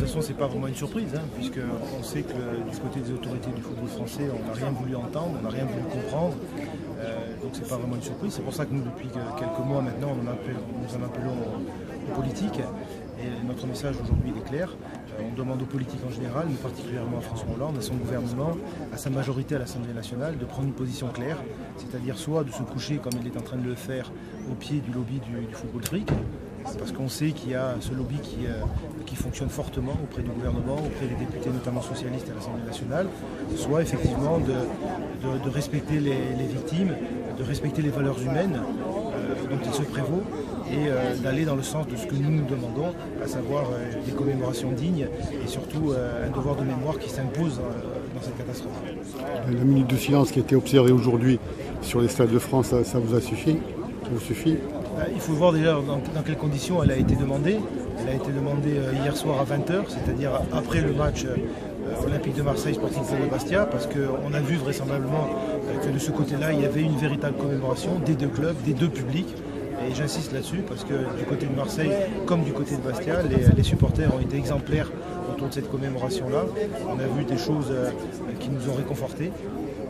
façon, c'est pas vraiment une surprise, puisqu'on sait que du côté des autorités du football français, on n'a rien voulu entendre, on n'a rien voulu comprendre. Donc c'est pas vraiment une surprise. C'est pour ça que nous, depuis quelques mois maintenant, nous en appelons aux politiques. Et notre message aujourd'hui est clair. On demande aux politiques en général, mais particulièrement à François Hollande, à son gouvernement, à sa majorité à l'Assemblée nationale, de prendre une position claire, c'est-à-dire soit de se coucher, comme il est en train de le faire, au pied du lobby du football fric, parce qu'on sait qu'il y a ce lobby qui fonctionne fortement auprès du gouvernement, auprès des députés, notamment socialistes à l'Assemblée nationale, soit effectivement de respecter les victimes, de respecter les valeurs humaines dont il se prévaut, et d'aller dans le sens de ce que nous demandons, à savoir des commémorations dignes et surtout un devoir de mémoire qui s'impose dans cette catastrophe. La minute de silence qui a été observée aujourd'hui sur les stades de France, ça vous a suffi? Ça vous suffit? Il faut voir déjà dans quelles conditions elle a été demandée. Elle a été demandée hier soir à 20h, c'est-à-dire après le match Olympique de Marseille, Sporting Club de Bastia, parce qu'on a vu vraisemblablement que de ce côté-là, il y avait une véritable commémoration des deux clubs, des deux publics. Et j'insiste là-dessus parce que du côté de Marseille comme du côté de Bastia, les supporters ont été exemplaires autour de cette commémoration-là. On a vu des choses qui nous ont réconfortés.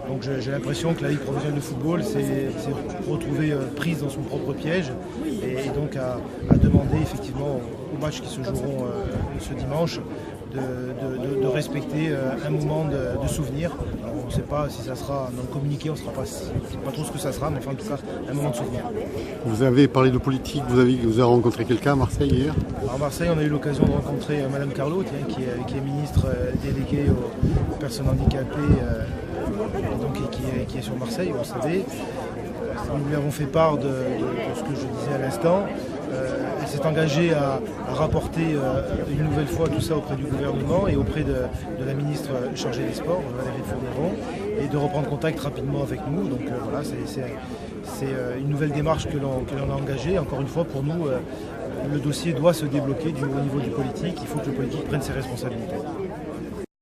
Donc j'ai l'impression que la Ligue professionnelle de football s'est retrouvée prise dans son propre piège et donc a demandé effectivement aux matchs qui se joueront ce dimanche de respecter un moment de souvenir. Alors, on ne sait pas si ça sera dans le communiqué, on ne sait pas trop ce que ça sera, mais enfin en tout cas un moment de souvenir. Vous avez parlé de politique, vous avez rencontré quelqu'un à Marseille hier? Alors, à Marseille, on a eu l'occasion de rencontrer Madame Carlot, qui est ministre déléguée aux personnes handicapées donc, qui est sur Marseille, vous le savez. Nous lui avons fait part de ce que je disais à l'instant. Elle s'est engagée à rapporter une nouvelle fois tout ça auprès du gouvernement et auprès de la ministre chargée des Sports, Valérie Fourniron, et de reprendre contact rapidement avec nous. Donc voilà, c'est une nouvelle démarche que l'on a engagée. Encore une fois, pour nous, le dossier doit se débloquer au niveau du politique. Il faut que le politique prenne ses responsabilités.